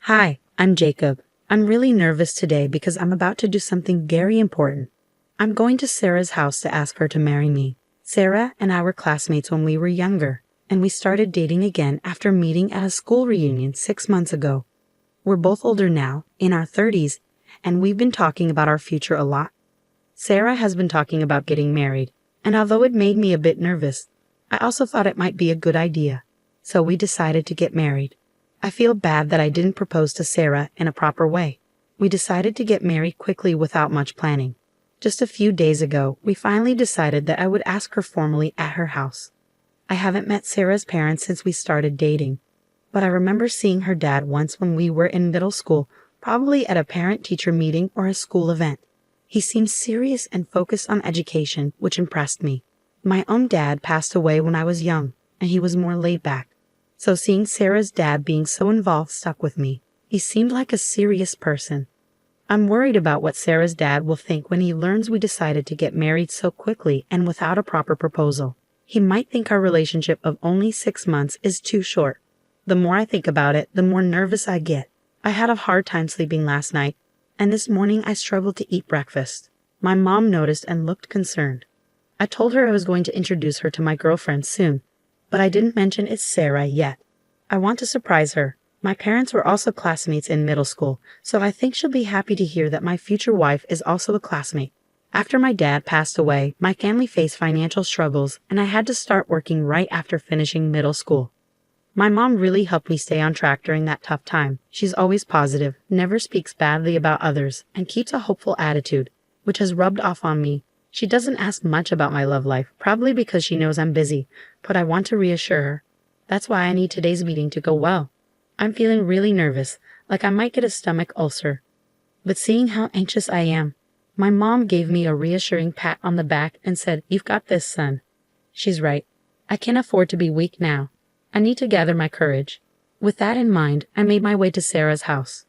Hi, I'm Jacob. I'm really nervous today because I'm about to do something very important. I'm going to Sarah's house to ask her to marry me. Sarah and I were classmates when we were younger, and we started dating again after meeting at a school reunion 6 months ago. We're both older now, in our 30s, and we've been talking about our future a lot. Sarah has been talking about getting married, and although it made me a bit nervous, I also thought it might be a good idea. So we decided to get married. I feel bad that I didn't propose to Sarah in a proper way. We decided to get married quickly without much planning. Just a few days ago, we finally decided that I would ask her formally at her house. I haven't met Sarah's parents since we started dating, but I remember seeing her dad once when we were in middle school, probably at a parent-teacher meeting or a school event. He seemed serious and focused on education, which impressed me. My own dad passed away when I was young, and he was more laid back. So seeing Sarah's dad being so involved stuck with me. He seemed like a serious person. I'm worried about what Sarah's dad will think when he learns we decided to get married so quickly and without a proper proposal. He might think our relationship of only 6 months is too short. The more I think about it, the more nervous I get. I had a hard time sleeping last night, and this morning I struggled to eat breakfast. My mom noticed and looked concerned. I told her I was going to introduce her to my girlfriend soon, but I didn't mention it's Sarah yet. I want to surprise her. My parents were also classmates in middle school, so I think she'll be happy to hear that my future wife is also a classmate. After my dad passed away, my family faced financial struggles, and I had to start working right after finishing middle school. My mom really helped me stay on track during that tough time. She's always positive, never speaks badly about others, and keeps a hopeful attitude, which has rubbed off on me. She doesn't ask much about my love life, probably because she knows I'm busy, but I want to reassure her. That's why I need today's meeting to go well. I'm feeling really nervous, like I might get a stomach ulcer. But seeing how anxious I am, my mom gave me a reassuring pat on the back and said, "You've got this, son." She's right. I can't afford to be weak now. I need to gather my courage. With that in mind, I made my way to Sarah's house.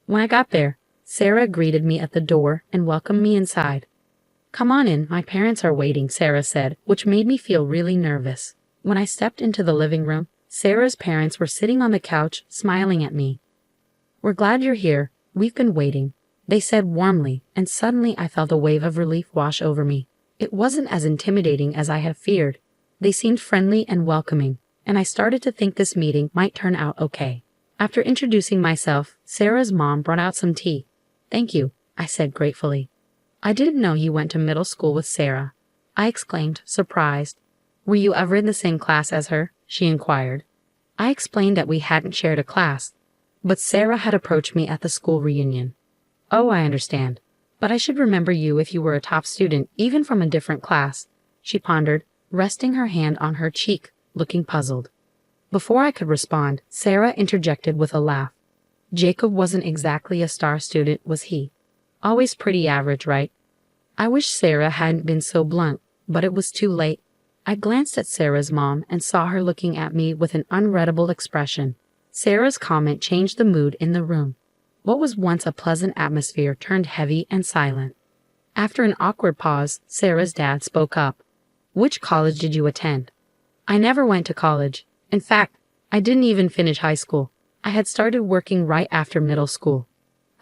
When I got there, Sarah greeted me at the door and welcomed me inside. "Come on in, my parents are waiting," Sarah said, which made me feel really nervous. When I stepped into the living room, Sarah's parents were sitting on the couch, smiling at me. "We're glad you're here. We've been waiting," they said warmly, and suddenly I felt a wave of relief wash over me. It wasn't as intimidating as I had feared. They seemed friendly and welcoming, and I started to think this meeting might turn out okay. After introducing myself, Sarah's mom brought out some tea. "Thank you," I said gratefully. "I didn't know you went to middle school with Sarah," I exclaimed, surprised. "Were you ever in the same class as her?" she inquired. I explained that we hadn't shared a class, but Sarah had approached me at the school reunion. "Oh, I understand. But I should remember you if you were a top student, even from a different class," she pondered, resting her hand on her cheek, looking puzzled. Before I could respond, Sarah interjected with a laugh. "Jacob wasn't exactly a star student, was he? Always pretty average, right?" I wish Sarah hadn't been so blunt, but it was too late. I glanced at Sarah's mom and saw her looking at me with an unreadable expression. Sarah's comment changed the mood in the room. What was once a pleasant atmosphere turned heavy and silent. After an awkward pause, Sarah's dad spoke up. "Which college did you attend?" "I never went to college. In fact, I didn't even finish high school. I had started working right after middle school."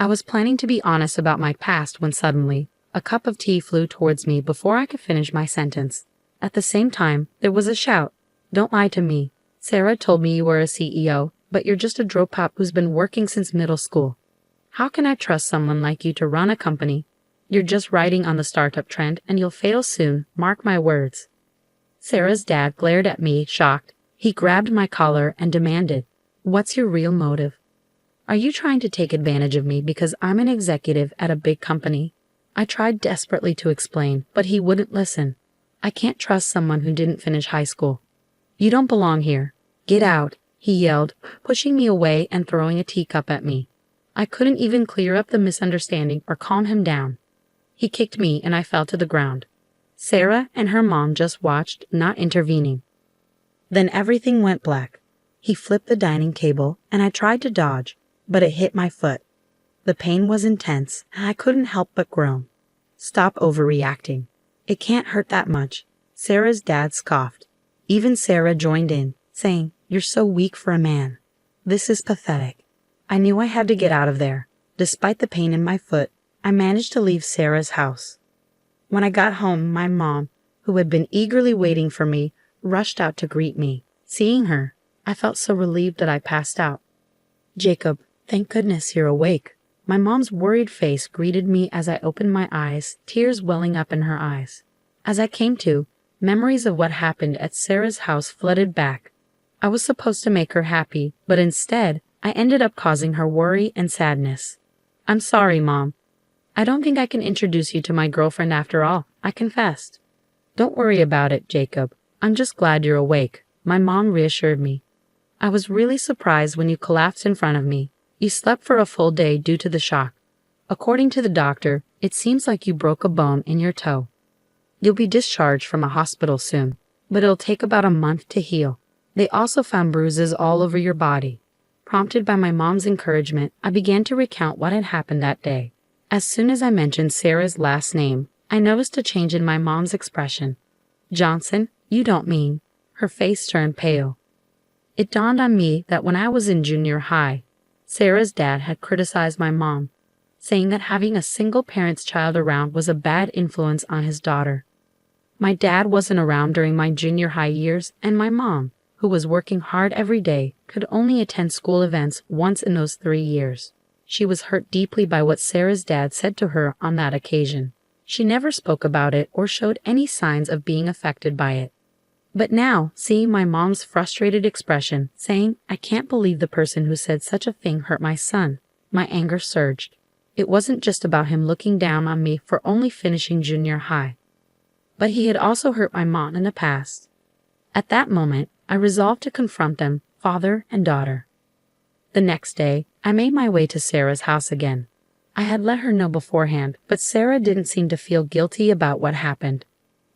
I was planning to be honest about my past when suddenly, a cup of tea flew towards me before I could finish my sentence. At the same time, there was a shout. "Don't lie to me. Sarah told me you were a CEO, but you're just a dropoup who's been working since middle school. How can I trust someone like you to run a company? You're just riding on the startup trend and you'll fail soon, mark my words." Sarah's dad glared at me, shocked. He grabbed my collar and demanded, "What's your real motive? Are you trying to take advantage of me because I'm an executive at a big company?" I tried desperately to explain, but he wouldn't listen. "I can't trust someone who didn't finish high school." "You don't belong here. Get out," he yelled, pushing me away and throwing a teacup at me. I couldn't even clear up the misunderstanding or calm him down. He kicked me and I fell to the ground. Sarah and her mom just watched, not intervening. Then everything went black. He flipped the dining table and I tried to dodge, but it hit my foot. The pain was intense and I couldn't help but groan. "Stop overreacting. It can't hurt that much," Sarah's dad scoffed. Even Sarah joined in, saying, "You're so weak for a man. This is pathetic." I knew I had to get out of there. Despite the pain in my foot, I managed to leave Sarah's house. When I got home, my mom, who had been eagerly waiting for me, rushed out to greet me. Seeing her, I felt so relieved that I passed out. "Jacob, thank goodness you're awake." My mom's worried face greeted me as I opened my eyes, tears welling up in her eyes. As I came to, memories of what happened at Sarah's house flooded back. I was supposed to make her happy, but instead, I ended up causing her worry and sadness. "I'm sorry, Mom. I don't think I can introduce you to my girlfriend after all," I confessed. "Don't worry about it, Jacob. I'm just glad you're awake," my mom reassured me. "I was really surprised when you collapsed in front of me. You slept for a full day due to the shock. According to the doctor, it seems like you broke a bone in your toe. You'll be discharged from a hospital soon, but it'll take about a month to heal. They also found bruises all over your body." Prompted by my mom's encouragement, I began to recount what had happened that day. As soon as I mentioned Sarah's last name, I noticed a change in my mom's expression. "Johnson, you don't mean..." Her face turned pale. It dawned on me that when I was in junior high, Sarah's dad had criticized my mom, saying that having a single parent's child around was a bad influence on his daughter. My dad wasn't around during my junior high years, and my mom, who was working hard every day, could only attend school events once in those 3 years. She was hurt deeply by what Sarah's dad said to her on that occasion. She never spoke about it or showed any signs of being affected by it. But now, seeing my mom's frustrated expression, saying, "I can't believe the person who said such a thing hurt my son," my anger surged. It wasn't just about him looking down on me for only finishing junior high, but he had also hurt my mom in the past. At that moment, I resolved to confront them, father and daughter. The next day, I made my way to Sarah's house again. I had let her know beforehand, but Sarah didn't seem to feel guilty about what happened.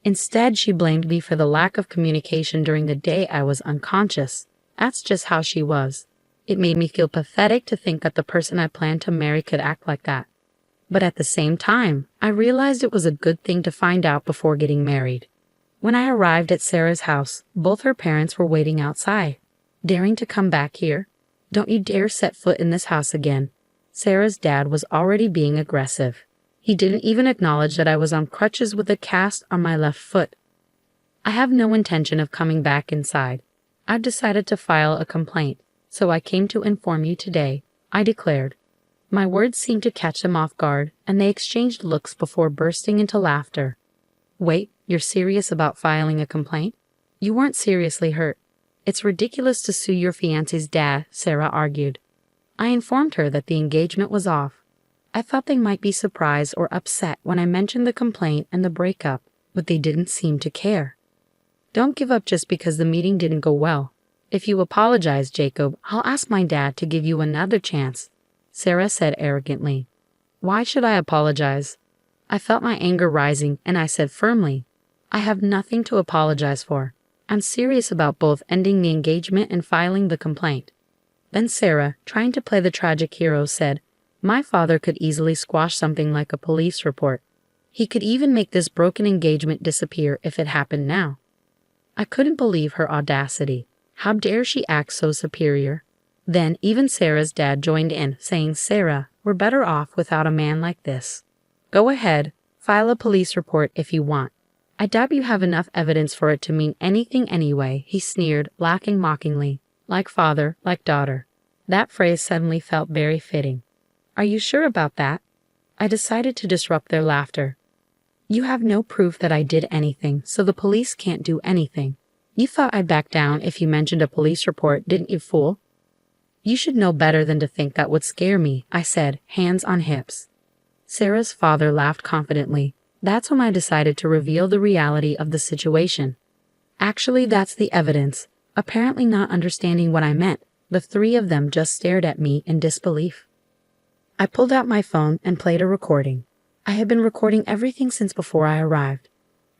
Instead, she blamed me for the lack of communication during the day I was unconscious. That's just how she was. It made me feel pathetic to think that the person I planned to marry could act like that. But at the same time, I realized it was a good thing to find out before getting married. When I arrived at Sarah's house, both her parents were waiting outside. "Daring to come back here? Don't you dare set foot in this house again." Sarah's dad was already being aggressive. He didn't even acknowledge that I was on crutches with a cast on my left foot. "I have no intention of coming back inside. I've decided to file a complaint, so I came to inform you today," I declared. My words seemed to catch them off guard, and they exchanged looks before bursting into laughter. "Wait, you're serious about filing a complaint? You weren't seriously hurt. It's ridiculous to sue your fiancé's dad," Sarah argued. I informed her that the engagement was off. I thought they might be surprised or upset when I mentioned the complaint and the breakup, but they didn't seem to care. "Don't give up just because the meeting didn't go well. If you apologize, Jacob, I'll ask my dad to give you another chance," Sarah said arrogantly. "Why should I apologize?" I felt my anger rising, and I said firmly, "I have nothing to apologize for. I'm serious about both ending the engagement and filing the complaint." Then Sarah, trying to play the tragic hero, said, "My father could easily squash something like a police report. He could even make this broken engagement disappear if it happened now." I couldn't believe her audacity. How dare she act so superior? Then even Sarah's dad joined in, saying, "Sarah, we're better off without a man like this. Go ahead, file a police report if you want. I doubt you have enough evidence for it to mean anything anyway," he sneered, laughing mockingly. Like father, like daughter. That phrase suddenly felt very fitting. "Are you sure about that?" I decided to disrupt their laughter. "You have no proof that I did anything, so the police can't do anything. You thought I'd back down if you mentioned a police report, didn't you, fool?" "You should know better than to think that would scare me," I said, hands on hips. Sarah's father laughed confidently. That's when I decided to reveal the reality of the situation. "Actually, that's the evidence." Apparently not understanding what I meant, the three of them just stared at me in disbelief. I pulled out my phone and played a recording. I had been recording everything since before I arrived.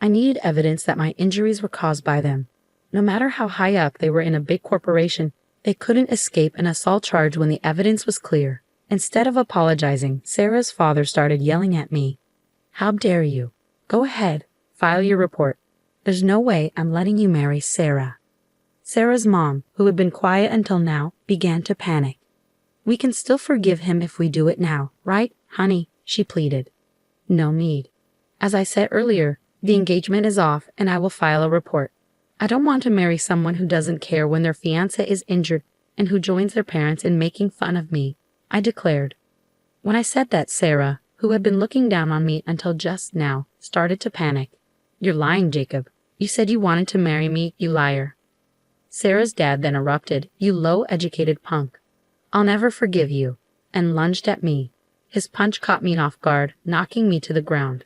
I needed evidence that my injuries were caused by them. No matter how high up they were in a big corporation, they couldn't escape an assault charge when the evidence was clear. Instead of apologizing, Sarah's father started yelling at me. "How dare you? Go ahead, file your report. There's no way I'm letting you marry Sarah." Sarah's mom, who had been quiet until now, began to panic. We can still forgive him if we do it now, right, honey? She pleaded. No need. As I said earlier, the engagement is off and I will file a report. I don't want to marry someone who doesn't care when their fiancé is injured and who joins their parents in making fun of me, I declared. When I said that, Sarah, who had been looking down on me until just now, started to panic. You're lying, Jacob. You said you wanted to marry me, you liar. Sarah's dad then erupted, you low-educated punk. I'll never forgive you, and lunged at me. His punch caught me off guard, knocking me to the ground.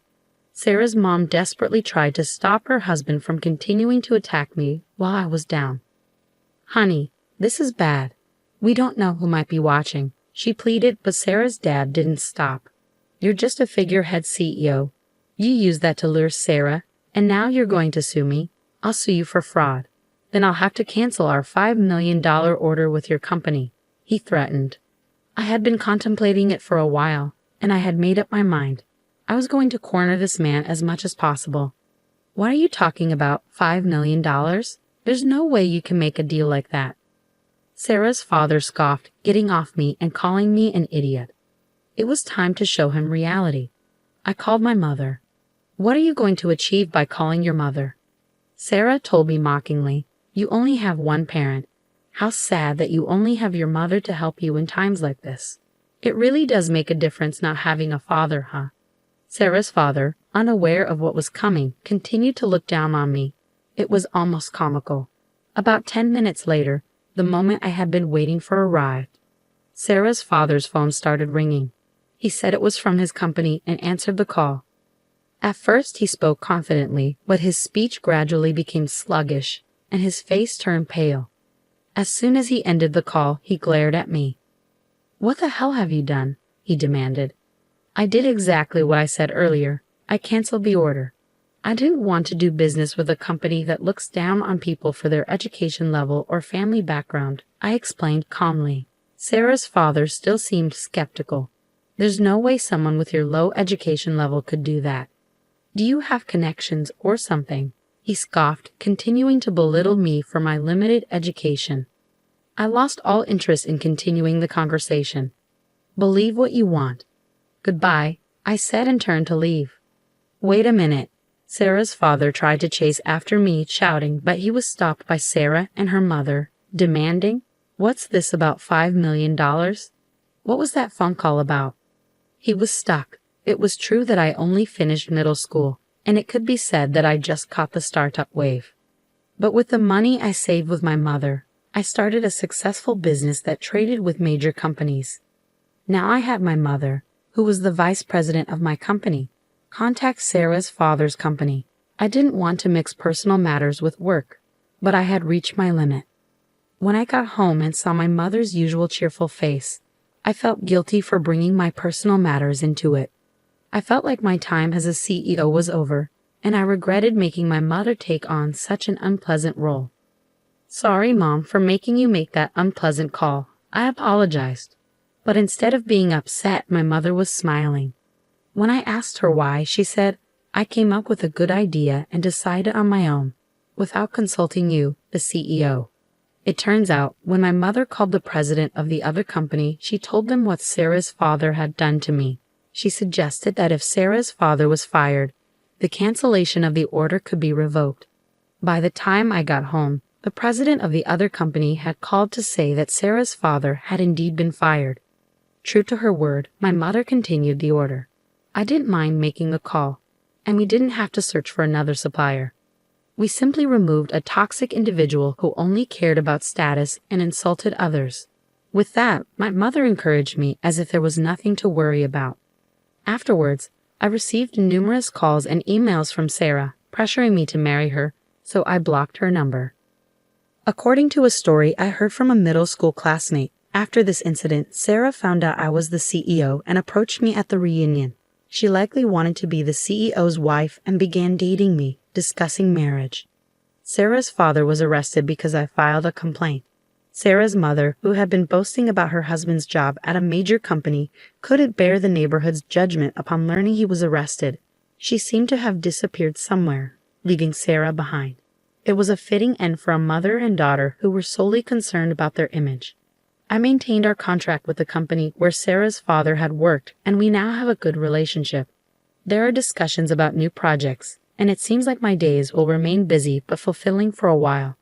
Sarah's mom desperately tried to stop her husband from continuing to attack me while I was down. Honey, this is bad. We don't know who might be watching, she pleaded, but Sarah's dad didn't stop. You're just a figurehead CEO. You used that to lure Sarah, and now you're going to sue me. I'll sue you for fraud. Then I'll have to cancel our $5 million order with your company, he threatened. I had been contemplating it for a while, and I had made up my mind. I was going to corner this man as much as possible. What are you talking about, $5 million? There's no way you can make a deal like that. Sarah's father scoffed, getting off me and calling me an idiot. It was time to show him reality. I called my mother. What are you going to achieve by calling your mother? Sarah told me mockingly, you only have one parent. How sad that you only have your mother to help you in times like this. It really does make a difference not having a father, huh? Sarah's father, unaware of what was coming, continued to look down on me. It was almost comical. About 10 minutes later, the moment I had been waiting for arrived. Sarah's father's phone started ringing. He said it was from his company and answered the call. At first he spoke confidently, but his speech gradually became sluggish, and his face turned pale. As soon as he ended the call, he glared at me. What the hell have you done? He demanded. I did exactly what I said earlier. I canceled the order. I didn't want to do business with a company that looks down on people for their education level or family background, I explained calmly. Sarah's father still seemed skeptical. There's no way someone with your low education level could do that. Do you have connections or something? He scoffed, continuing to belittle me for my limited education. I lost all interest in continuing the conversation. Believe what you want. Goodbye, I said and turned to leave. Wait a minute. Sarah's father tried to chase after me, shouting, but he was stopped by Sarah and her mother, demanding, What's this about $5 million? What was that phone call about? He was stuck. It was true that I only finished middle school, and it could be said that I just caught the startup wave. But with the money I saved with my mother, I started a successful business that traded with major companies. Now I had my mother, who was the vice president of my company, contact Sarah's father's company. I didn't want to mix personal matters with work, but I had reached my limit. When I got home and saw my mother's usual cheerful face, I felt guilty for bringing my personal matters into it. I felt like my time as a CEO was over, and I regretted making my mother take on such an unpleasant role. Sorry, Mom, for making you make that unpleasant call. I apologized. But instead of being upset, my mother was smiling. When I asked her why, she said, I came up with a good idea and decided on my own, without consulting you, the CEO. It turns out, when my mother called the president of the other company, she told them what Sarah's father had done to me. She suggested that if Sarah's father was fired, the cancellation of the order could be revoked. By the time I got home, the president of the other company had called to say that Sarah's father had indeed been fired. True to her word, my mother continued the order. I didn't mind making the call, and we didn't have to search for another supplier. We simply removed a toxic individual who only cared about status and insulted others. With that, my mother encouraged me as if there was nothing to worry about. Afterwards, I received numerous calls and emails from Sarah, pressuring me to marry her, so I blocked her number. According to a story I heard from a middle school classmate, after this incident, Sarah found out I was the CEO and approached me at the reunion. She likely wanted to be the CEO's wife and began dating me, discussing marriage. Sarah's father was arrested because I filed a complaint. Sarah's mother, who had been boasting about her husband's job at a major company, couldn't bear the neighborhood's judgment upon learning he was arrested. She seemed to have disappeared somewhere, leaving Sarah behind. It was a fitting end for a mother and daughter who were solely concerned about their image. I maintained our contract with the company where Sarah's father had worked, and we now have a good relationship. There are discussions about new projects, and it seems like my days will remain busy but fulfilling for a while.